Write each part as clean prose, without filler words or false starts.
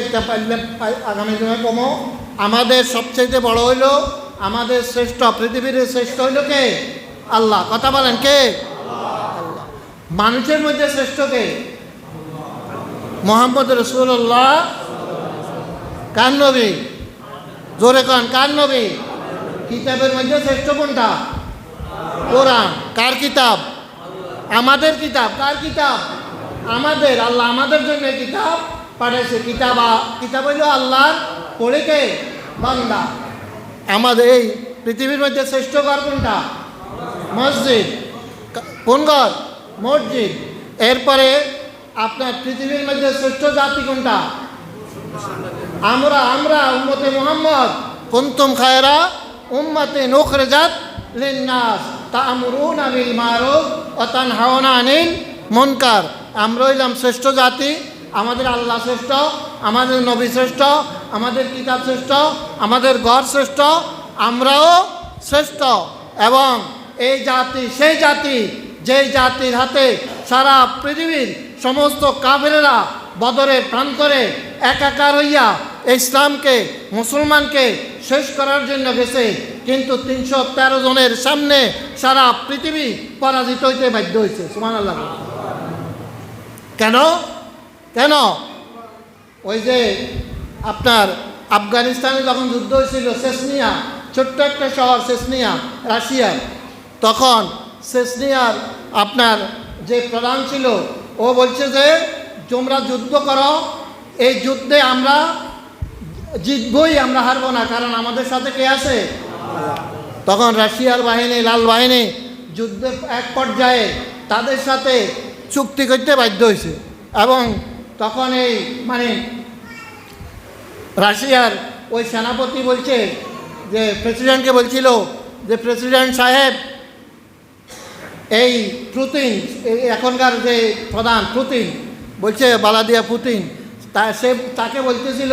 একটা আগামী দিনে কমো। আমাদের সবচেয়ে বড় হইল, আমাদের শ্রেষ্ঠ, পৃথিবীর শ্রেষ্ঠ হইল কে? আল্লাহ। কথা বলেন, কে? আল্লাহ। মানুষের মধ্যে শ্রেষ্ঠ কে? মুহাম্মদ রাসূলুল্লাহ। কার নবী? জোরে কন, কার নবী? কিতাবের মধ্যে শ্রেষ্ঠ কোনটা? কোরআন। কার কিতাব? আমাদের কিতাব। কার কিতাব? আমাদের। আল্লাহ আমাদের জন্য কিতাব পাঠাইছে। কিতাব হইল আল্লাহর, পড়ে কে? বান্দা। আমাদের এই পৃথিবীর মধ্যে শ্রেষ্ঠ ঘর কোনটা? মসজিদ। কোন ঘর? মসজিদ। এরপরে আপনার পৃথিবীর মধ্যে শ্রেষ্ঠ জাতি কোনটা? আমরা উম্মতে মুহাম্মদ। কুনতুম খায়রা উম্মাতিন উখরিজাত লিন্নাস তা'মুরুনা বিল মারুফ ওয়া তানহাউনা আনিল মুনকার। আমরা হইলাম শ্রেষ্ঠ জাতি। আমাদের আল্লাহ শ্রেষ্ঠ, আমাদের নবী শ্রেষ্ঠ, আমাদের কিতাব শ্রেষ্ঠ, আমাদের ঘর শ্রেষ্ঠ, আমরাও শ্রেষ্ঠ। এবং এই জাতি সেই জাতি, যেই জাতির হাতে সারা পৃথিবীর সমস্ত কাফেরেরা বদরের প্রান্তরে একাকার হইয়া ইসলামকে, মুসলমানকে শেষ করার জন্য গেছে, কিন্তু 313 জনের সামনে সারা পৃথিবী পরাজিত হইতে বাধ্য হয়েছে। সুবহানাল্লাহ। কেন? কেন? ওই যে আপনার আফগানিস্তানে যখন যুদ্ধ হয়েছিল, চেচনিয়া, ছোট্ট একটা শহর চেচনিয়া, রাশিয়ার, তখন চেচনিয়ার আপনার যে প্রধান ছিল, ও বলছে যে তোমরা যুদ্ধ করো, এই যুদ্ধে আমরা জিতবই, আমরা হারবো না, কারণ আমাদের সাথে কে আছে? তখন রাশিয়ার বাহিনী, লাল বাহিনী যুদ্ধের এক পর্যায়ে তাদের সাথে চুক্তি করতে বাধ্য হয়েছে। এবং তখন এই রাশিয়ার ওই সেনাপতি বলছে যে প্রেসিডেন্টকে বলছিল যে প্রেসিডেন্ট সাহেব, এই পুতিন, এখনকার যে প্রধান পুতিন, বলছে বালাদিয়া পুতিন, তাকে বলতেছিল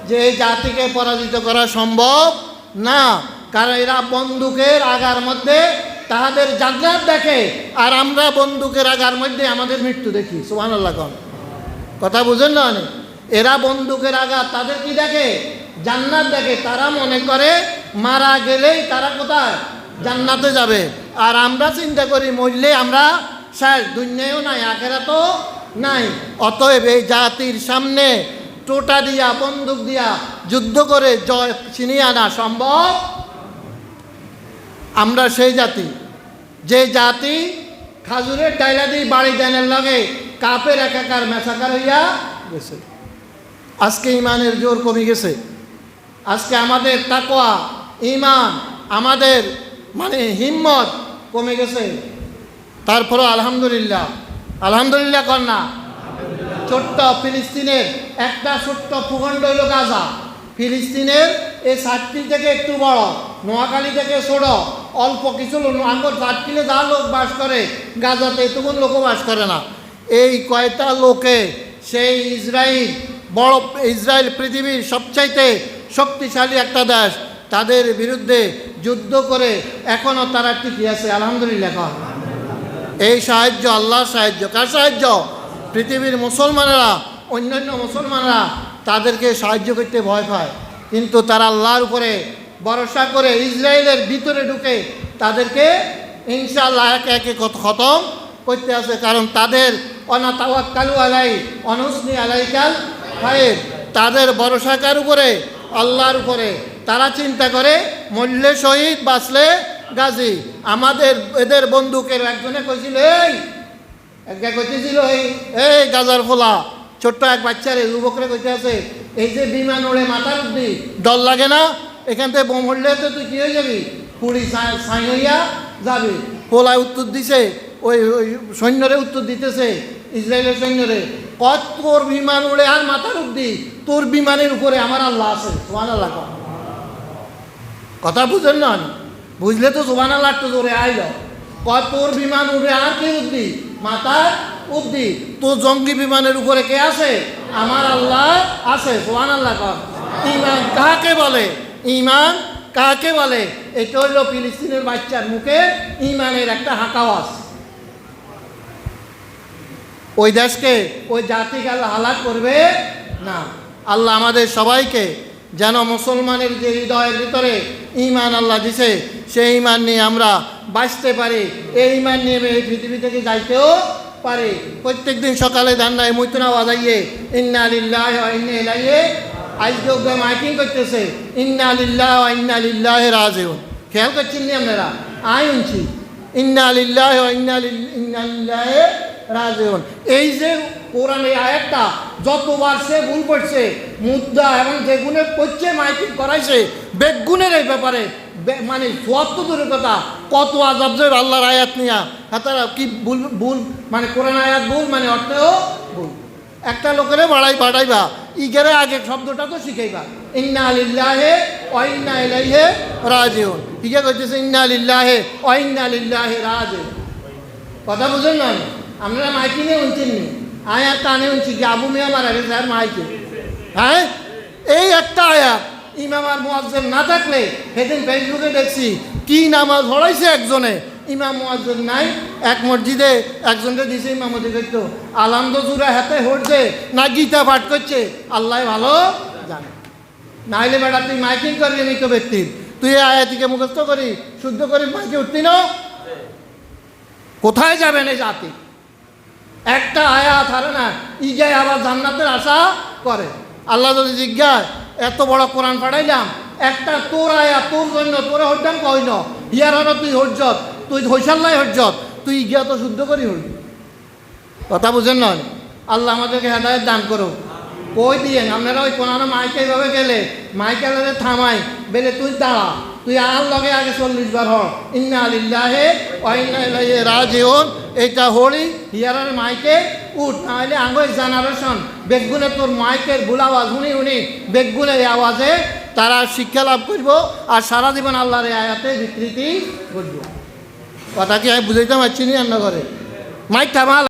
যে এই জাতিকে পরাজিত করা সম্ভব না, কারণ এরা বন্দুকের আগার মধ্যে তাহাদের জান্নাত দেখে, আর আমরা বন্দুকের আগার মধ্যে আমাদের মৃত্যু দেখি। সুবহানাল্লাহ। কথা বুঝেন না? এরা বন্দুকের আঘাত, তাদের কি দেখে? জান্নাত দেখে। তারা মনে করে মারা গেলেই তারা কোথায়? জান্নাতে যাবে। আর আমরা চিন্তা করি মরলে আমরা শেষ, দুনিয়াও নাই, আখিরাতও নাই। অতএব এই জাতির সামনে টোটা দিয়া, বন্দুক দিয়া যুদ্ধ করে জয় ছিনিয়ে আনা সম্ভব। আমরা সেই জাতি, যে জাতি খাজুরের ডাইলা দিয়ে বাড়ি দেনের লগে কাপের একাকার মেশাকার হইয়া গেছে। আজকে ইমানের জোর কমে গেছে। আজকে আমাদের তাকওয়া, ইমান, আমাদের হিম্মত কমে গেছে। তারপরও আলহামদুলিল্লাহ, আলহামদুলিল্লাহ কর না। ছোট্ট ফিলিস্তিনের একটা ছোট্ট ভূখণ্ড হইল গাজা। ফিলিস্তিনের এই 7 থেকে একটু বড়, নোয়াখালী থেকে ছোট, অল্প কিছু আঙ্গুর 7 কিলো যা লোক বাস করে, গাজাতে এতগুলো লোকও বাস করে না। এই কয়টা লোকে সেই ইসরায়েল, বড় ইসরায়েল পৃথিবীর সবচাইতে শক্তিশালী একটা দেশ, তাদের বিরুদ্ধে যুদ্ধ করে এখনও তারা টিকে আছে। আলহামদুলিল্লাহ। এই সাহায্য আল্লাহর সাহায্য। কার সাহায্য? পৃথিবীর মুসলমানেরা, অন্যান্য মুসলমানরা তাদেরকে সাহায্য করতে ভয় পায়, কিন্তু তারা আল্লাহর উপরে ভরসা করে ইসরায়েলের ভিতরে ঢুকে তাদেরকে ইনশাআল্লাহ একে একে খতম করতে আছে। কারণ তাদের অনাতাওয়াক্কালু আলাই অনুসনি আলাইকাল ফায়েদ, তাদের ভরসাকার উপরে, আল্লাহর উপরে। তারা চিন্তা করে মরলে শহীদ, বাঁচলে গাজী। আমাদের এদের বন্দুকের একজনে কইছিল, এই গাজার ফোলা ছোট্ট এক বাচ্চারে, যুবকরে কইতে আছে, এই যে বিমান ওড়ে মাথার উঠবি, ডর লাগে না? এখান থেকে বোম উঠলে তো তুই কী হয়ে যাবি? পুরি ছাই হইয়া যাবি। ফোলায় উত্তর দিছে, ওই সৈন্যরে উত্তর দিতেছে, ইসরায়েলের সৈন্যরে, কত তোর বিমান উড়ে আর মাথার উঠবি, তোর বিমানের উপরে আমার আল্লাহ আছে। সুবহানাল্লাহ। কথা বুঝেন না? বুঝলে তো সুবহানাল্লাহ একটু জোরে আইল। কত তোর বিমান উড়ে আর কে উঠবি? মাথার উঠবি। তোর জঙ্গি বিমানের উপরে কে আছে? আমার আল্লাহ আছে। সুবহানাল্লাহ। ঈমান কাকে বলে? ঈমান কাকে বলে? এটা হইল ফিলিস্তিনের বাচ্চার মুখে ঈমানের একটা হাঁকাওয়াজ। ওই দেশকে, ওই জাতিকে আল্লাহ হালাক করবে না। আল্লাহ আমাদের সবাইকে যেন মুসলমানের যে হৃদয়ের ভিতরে ঈমান আল্লাহ দিছে সেই ঈমান নিয়ে আমরা বাঁচতে পারি, এই ঈমান নিয়ে এই পৃথিবী থেকে যাইতেও পারি। প্রত্যেক দিন সকালে ধান্নায় মুইতুনা বাজাইয়ে ইন্না লিল্লাহি ওয়া ইন্না ইলাইহি, আজকে মাইকিং করতেছে ইন্না লিল্লাহি ওয়া ইন্না ইলাইহি রাজিউন। খেয়াল করছেন নি আপনারা? আই উনছি ইন্না লিল্লাহি ওয়া ইন্না ইলাইহি রাজিউন। এই যে কোরআনের আয়াতটা যতবার সে ভুল করছে মুদ্রা এবং যে গুণে পড়ছে মাইকিং করাইছে বেগুনের এই ব্যাপারে মানে সত্য দূরের কথা কত আজাব যে আল্লাহর আয়াত নিয়া হাতারা কি ভুল ভুল মানে কোরআন আয়াত ভুল মানে অর্থেও ভুল। একটা লোকেরে বাড়াইবা ইগেরে আগে শব্দটা তো শিখাইবা ইন্না লিল্লাহি ওয়া ইন্না ইলাইহি রাজিউন। ঠিক আছে কইতেছে ইন্না লিল্লাহি ওয়া ইন্না ইলাইহি রাজিউন। কথা বুঝেন না? আপনারা মাইকি নিয়ে উনছেন নি? আয়াত টানে উনছি কি আবু মিয়া মারা গেছে আর মাইকে? হ্যাঁ, এই একটা আয়াত ইমাম আর মুয়াজ্জিন না থাকলে সেদিন ফেসবুকে দেখছি কি নামাজ পড়াইছে একজনে, ইমাম মুয়াজ্জিন নাই, এক মসজিদে একজনকে দিছে ইমামতি করতো, আলামদ জুরা হাতে হচ্ছে না গীতা পাঠ করছে, আল্লাহ ভালো জানে। নাইলে বেটা তুই মাইকিং করবি মৃত ব্যক্তির, তুই এই আয়াতিকে মুখস্থ করি শুদ্ধ করি মাইকে উঠতি না? কোথায় যাবেন এই জাতি? একটা আয়াত হারে না ইগায় আবার জান্নাতের আশা করে। আল্লাহ যদি জিজ্ঞাসা এত বড় কোরআন পাঠাইলাম একটা তোর আয়াত তোর জন্য তোরে হইতাম কই ন ইয়ার হলো তুই হজ্জত তুই হইসাল্লাই হজ্জত তুই গিয়া তো শুদ্ধ করি হইবি। কথা বুঝেন নয়? আল্লাহ আমাদেরকে হেদায়েত দান করো। কই দিয়েন আপনারা ওই কোরআন মাইকে এইভাবে গেলে মাইকেলে থামাই বেলে তুই দাঁড়া, তুই আর লগে আগে 40 বার হ ইন্না লিল্লাহি ওয়া ইন্না ইলাইহি রাজিউন। এইটা হলি হিয়ারের মাইকে উঠ, নাহলে আঙ্গুল জেনারেশন বেগুনে তোর মাইকের ভুল আওয়াজ শুনি বেগুনের আওয়াজে তারা শিক্ষা লাভ করব আর সারা জীবন আল্লাহর আয়াতে বিকৃতি করব। কথা কি আমি বুঝাইতে পারছি নি? রান্না করে মাইক থামা।